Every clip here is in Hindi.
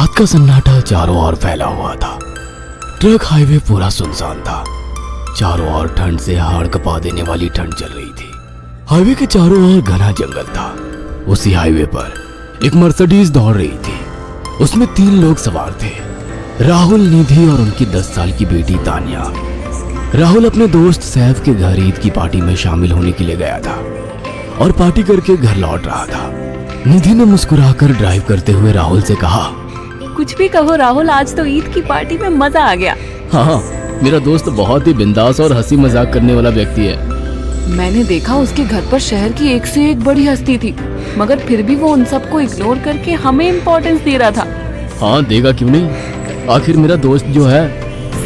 रात का सन्नाटा चारों ओर फैला हुआ था। ट्रक हाईवे पूरा सुनसान था। चारों ओर ठंड से हाड़ कपा देने वाली ठंड चल रही थी। हाईवे के चारों ओर घना जंगल था। उसी हाईवे पर एक मर्सिडीज दौड़ रही थी। उसमें 3 लोग सवार थे, राहुल, निधि और उनकी 10 साल की बेटी तानिया। राहुल अपने दोस्त सैफ के घर ईद की पार्टी में शामिल होने के लिए गया था और पार्टी करके घर लौट रहा था। निधि ने मुस्कुराकर ड्राइव करते हुए राहुल से कहा, कुछ भी कहो राहुल, आज तो ईद की पार्टी में मजा आ गया। हाँ, मेरा दोस्त बहुत ही बिंदास और हंसी मजाक करने वाला व्यक्ति है। मैंने देखा उसके घर पर शहर की एक से एक बड़ी हस्ती थी, मगर फिर भी वो उन सबको इग्नोर करके हमें इम्पोर्टेंस दे रहा था। हाँ, देगा क्यों नहीं, आखिर मेरा दोस्त जो है।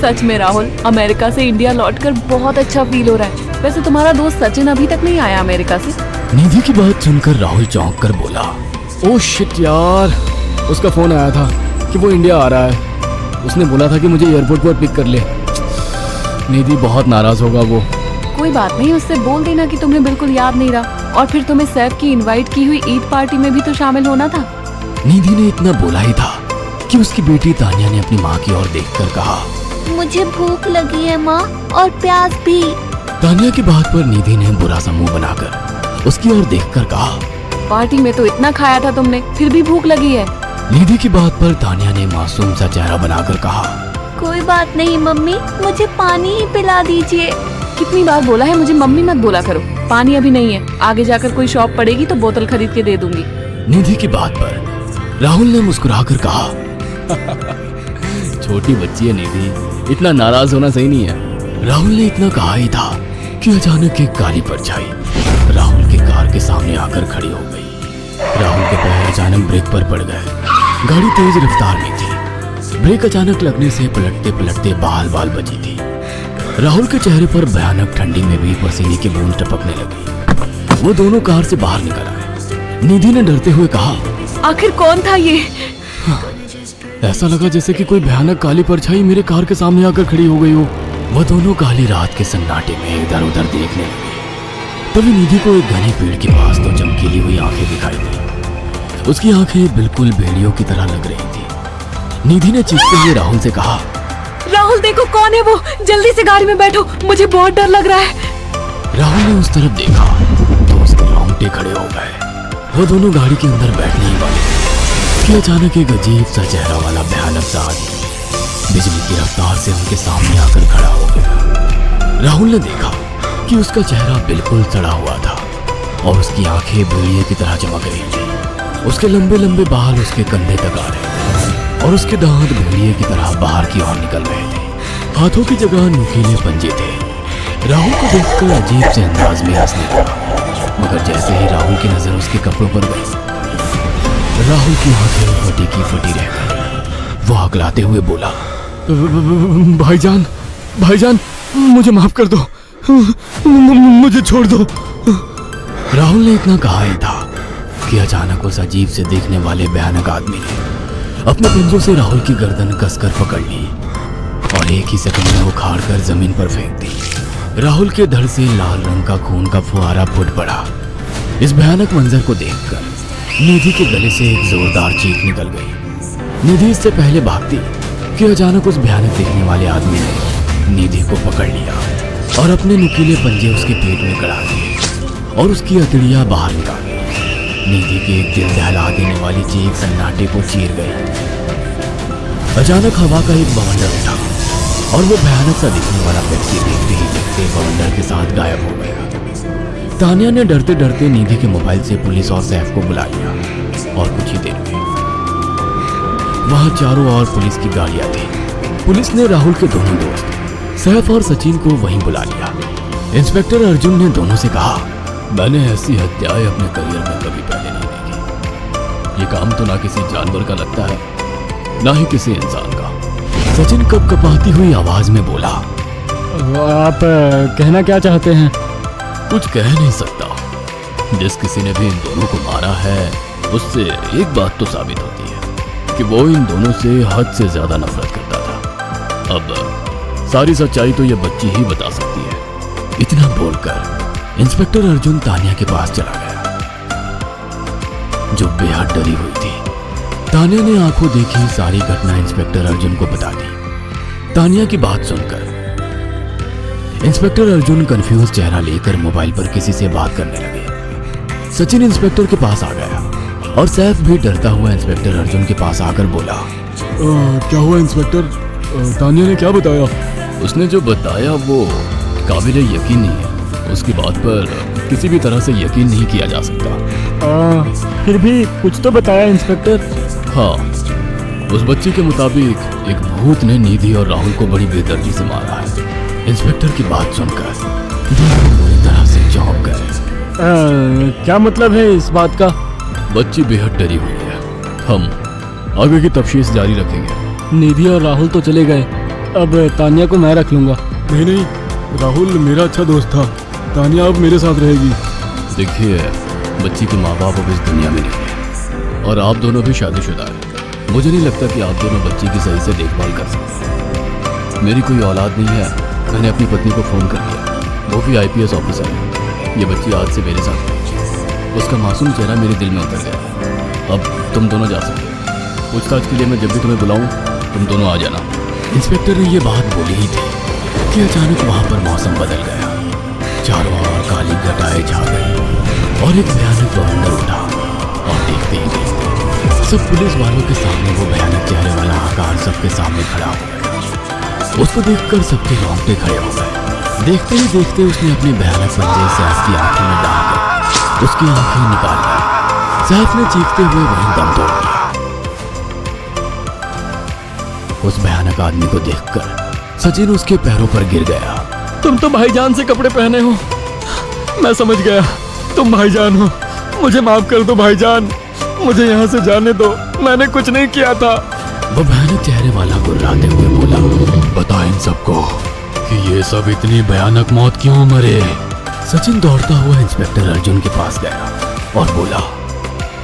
सच में राहुल, अमेरिका से इंडिया लौटकर बहुत अच्छा फील हो रहा है। वैसे तुम्हारा दोस्त सचिन अभी तक नहीं आया अमेरिका से? निधि की बात सुनकर राहुल चौंक कर बोला, ओह शिट यार, उसका फोन आया था कि वो इंडिया आ रहा है। उसने बोला था कि मुझे एयरपोर्ट पर पिक कर ले। निधि बहुत नाराज होगा वो। कोई बात नहीं, उससे बोल देना कि तुम्हें बिल्कुल याद नहीं रहा, और फिर तुम्हें सैफ की इनवाइट की हुई ईद पार्टी में भी तो शामिल होना था। निधि ने इतना बोला ही था कि उसकी बेटी तानिया ने अपनी माँ की ओर देखकर कहा, मुझे भूख लगी है माँ, और प्यास भी। तानिया की बात पर निधि ने बुरा सा मुंह बनाकर उसकी ओर देखकर कहा, पार्टी में तो इतना खाया था तुमने, फिर भी भूख लगी है। निधि की बात पर तानिया ने मासूम सा चेहरा बनाकर कहा, कोई बात नहीं मम्मी, मुझे पानी ही पिला दीजिए। कितनी बार बोला है मुझे मम्मी मत बोला करो। पानी अभी नहीं है, आगे जाकर कोई शॉप पड़ेगी तो बोतल खरीद के दे दूंगी। निधि की बात पर राहुल ने मुस्कुराकर कहा, छोटी बच्ची है निधि, इतना नाराज होना सही नहीं है। राहुल ने इतना कहा ही था कि अचानक एक काली परछाई राहुल की कार के सामने आकर खड़ी हो गई। राहुल के पैर अचानक ब्रेक पर पड़ गए। गाड़ी तेज रफ्तार में थी। ब्रेक अचानक लगने से पलटते पलटते बाल बाल बची थी। राहुल के चेहरे पर भयानक ठंडी में भी पसीने की बूंद टपकने लगी। वो दोनों कार से बाहर निकल आए। निधि ने डरते हुए कहा, आखिर कौन था ये? ऐसा लगा जैसे कि कोई भयानक काली परछाई मेरे कार के सामने आकर खड़ी हो गई हो। वह दोनों काली रात के सन्नाटे में इधर उधर देखने लगे। तभी निधि को एक घने पेड़ के पास तो चमकीली हुई आंखें दिखाई दी। उसकी आंखें बिल्कुल भेड़ियों की तरह लग रही थी। निधि ने चीखते हुए राहुल से कहा, राहुल देखो कौन है वो, जल्दी से गाड़ी में बैठो, मुझे बहुत डर लग रहा है। राहुल ने उस तरफ देखा तो उसके रोंगटे खड़े हो गए। वो दोनों गाड़ी के अंदर बैठने ही वाले कि अचानक एक अजीब सा चेहरा वाला भयानक सा आदमी बिजली की रफ्तार से उनके सामने आकर खड़ा हो गया। राहुल ने देखा कि उसका चेहरा बिल्कुल सड़ा हुआ था और उसकी आंखें भेड़िए की तरह चमक रही थी। उसके लंबे लंबे बाल उसके कंधे तक आ रहे थे और उसके दांत भेड़िए की तरह बाहर की ओर निकल रहे थे। हाथों की जगह नुकीले पंजे थे। राहुल को देखकर अजीब से अंदाज में हंसने लगा, मगर जैसे ही राहुल की नजर उसके कपड़ों पर गई, राहुल की आंखें फटी की फटी रह गई। वो हकलाते हुए बोला, भाईजान, भाईजान, मुझे माफ कर दो, मुझे छोड़ दो। राहुल ने इतना कहा ही था कि अचानक उस अजीब से देखने वाले भयानक आदमी ने अपने पंजों से राहुल की गर्दन कसकर पकड़ ली और एक ही सेकंड में उखाड़ कर जमीन पर फेंक दी। राहुल के धड़ से लाल रंग का खून का फुहारा फूट पड़ा। इस भयानक मंजर को देखकर निधि के गले से एक जोरदार चीख निकल गई। निधि इससे पहले भागती कि अचानक उस भयानक दिखने वाले आदमी ने निधि को पकड़ लिया और अपने नुकीले पंजे उसके पेट में गड़ा दिए और उसकी हथेलियां बाहर निकाल दी। निधि की एक दिल दहला देने वाली चीख सन्नाटे को चीर गई। अचानक हवा का एक बवंडर उठा और वो भयानक सा दिखने वाला व्यक्ति देखते ही देखते बवंडर के साथ गायब हो गया। तानिया ने डरते डरते निधि के मोबाइल से पुलिस और सैफ को बुला लिया और कुछ ही देर में वहां चारों ओर पुलिस की गाड़ियां थी। पुलिस ने राहुल के दोनों दोस्त सैफ और सचिन को वहीं बुला लिया। इंस्पेक्टर अर्जुन ने दोनों से कहा, मैंने ऐसी हत्याएं अपने करियर में कभी पहले नहीं देखी। ये काम तो ना किसी जानवर का लगता है, ना ही किसी इंसान का। सचिन कपकपाती हुई आवाज में बोला, आप कहना क्या चाहते हैं? कुछ कह नहीं सकता। जिस किसी ने भी इन दोनों को मारा है उससे एक बात तो साबित होती है कि वो इन दोनों से हद से ज्यादा नफरत करता था। अब सारी सच्चाई तो ये बच्ची ही बता सकती है। इतना बोलकर इंस्पेक्टर अर्जुन तानिया के पास चला गया जो बेहद डरी हुई थी। तानिया ने आंखों देखी सारी घटना इंस्पेक्टर अर्जुन को बता दी। तानिया की बात सुनकर इंस्पेक्टर अर्जुन कंफ्यूज चेहरा लेकर मोबाइल पर किसी से बात करने लगे। सचिन इंस्पेक्टर के पास आ गया और सैफ भी डरता हुआ इंस्पेक्टर अर्जुन के पास आकर बोला, क्या हुआ इंस्पेक्टर? तानिया ने क्या बताया? उसने जो बताया वो काबिल यकीन नहीं है। उसकी बात पर किसी भी तरह से यकीन नहीं किया जा सकता। फिर भी कुछ तो बताया इंस्पेक्टर। हाँ, उस बच्ची के मुताबिक एक भूत ने निधि और राहुल को बड़ी बेदर्दी से मारा है। इंस्पेक्टर की बात सुनकर दोनों बुरी तरह से चौंक गए। क्या मतलब है इस बात का? बच्ची बेहद डरी हुई है। हम आगे की तफ्तीश जारी रखेंगे। निधि और राहुल तो चले गए, अब तानिया को मैं रख लूंगा। नहीं, राहुल मेरा अच्छा दोस्त था। तानिया अब मेरे साथ रहेगी। देखिए, बच्ची के माँ बाप अब इस दुनिया में नहीं है और आप दोनों भी शादीशुदा हैं। मुझे नहीं लगता कि आप दोनों बच्ची की सही से देखभाल कर सकते हैं। मेरी कोई औलाद नहीं है। मैंने अपनी पत्नी को फ़ोन कर दिया, वो भी IPS ऑफिसर है। ये बच्ची आज से मेरे साथ है। उसका मासूम चेहरा मेरे दिल में उतर गया है। अब तुम दोनों जा सकते हो। पूछताछ के लिए मैं जब भी तुम्हें बुलाऊं तुम दोनों आ जाना। इंस्पेक्टर ने ये बात बोली ही थी कि अचानक वहाँ पर मौसम बदल गया। चारों ओर काली घटाएं छा गई और एक भयानक बवंडर उठा और देखते ही देखते सब पुलिस वालों के सामने वो भयानक चेहरे वाला आकार सबके सामने खड़ा हो गया। उसको देखकर सबके रोंगटे खड़े हो गए। देखते ही देखते उसने अपने भयानक पंजे सैफ की आंखों में डालकर उसकी आंखें निकाल ली। सैफ ने चीखते हुए वहीं दम तोड़ दिया। उस भयानक आदमी को देखकर सचिन उसके पैरों पर गिर गया। तुम तो भाईजान से कपड़े पहने हो। मैं समझ गया, तुम भाईजान हो। मुझे माफ कर दो भाईजान, मुझे यहाँ से जाने दो। मैंने कुछ नहीं किया था। वो भयानक चेहरे वाला गुर्राते हुए बोला, बता इन सबको कि ये सब इतनी भयानक मौत क्यों मरे। सचिन दौड़ता हुआ इंस्पेक्टर अर्जुन के पास गया और बोला,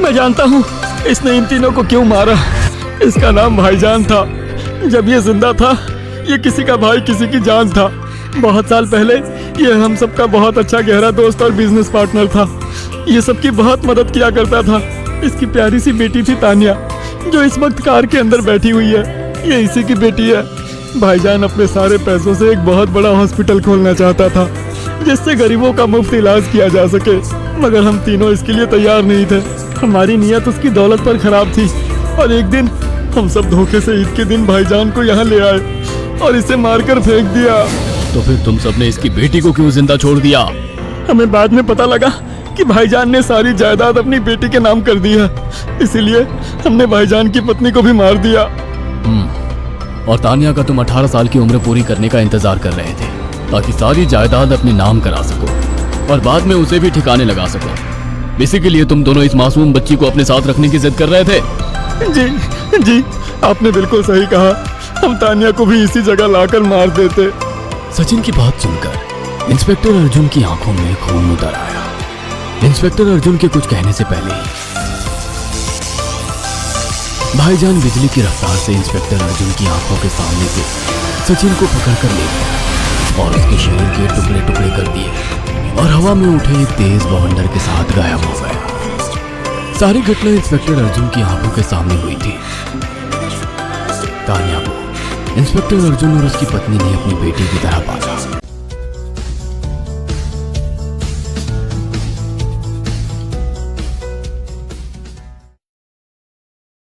मैं जानता हूँ इसने इन तीनों को क्यों मारा। इसका नाम भाईजान था। जब ये जिंदा था ये किसी का भाई किसी की जान था। बहुत साल पहले ये हम सबका बहुत अच्छा गहरा दोस्त और बिजनेस पार्टनर था। ये सबकी बहुत मदद किया करता था। इसकी प्यारी सी बेटी थी तानिया, जो इस वक्त कार के अंदर बैठी हुई है। ये इसी की बेटी है। भाईजान अपने सारे पैसों से एक बहुत बड़ा हॉस्पिटल खोलना चाहता था जिससे गरीबों का मुफ्त इलाज किया जा सके, मगर हम तीनों इसके लिए तैयार नहीं थे। हमारी नीयत उसकी दौलत पर खराब थी और एक दिन हम सब धोखे से ईद के दिन भाईजान को यहाँ ले आए और इसे मारकर फेंक दिया। तो फिर तुम सबने इसकी बेटी को क्यों जिंदा छोड़ दिया? हमें बाद में पता लगा कि भाईजान ने सारी जायदाद अपनी बेटी के नाम कर दी है, इसीलिए हमने भाईजान की पत्नी को भी मार दिया। और तानिया का तुम 18 साल की उम्र पूरी करने का इंतजार कर रहे थे ताकि सारी जायदाद अपने नाम करा सको और बाद में उसे भी ठिकाने लगा सको। इसी के लिए तुम दोनों इस मासूम बच्ची को अपने साथ रखने की जिद कर रहे थे। जी, आपने बिल्कुल सही कहा। हम तानिया को भी इसी जगह लाकर मार देते। सचिन की बात सुनकर इंस्पेक्टर अर्जुन की आंखों में खून उतर आया। इंस्पेक्टर अर्जुन के कुछ कहने से पहले ही भाईजान बिजली की रफ्तार से इंस्पेक्टर अर्जुन की आंखों के सामने से सचिन को पकड़कर ले गया और उसके शरीर के टुकड़े टुकड़े कर दिए और हवा में उठे एक तेज बवंडर के साथ गायब हो गया। सारी घटना इंस्पेक्टर अर्जुन की आंखों के सामने हुई थी। तानिया को इंस्पेक्टर अर्जुन और उसकी पत्नी ने अपनी बेटी की तरह पाला।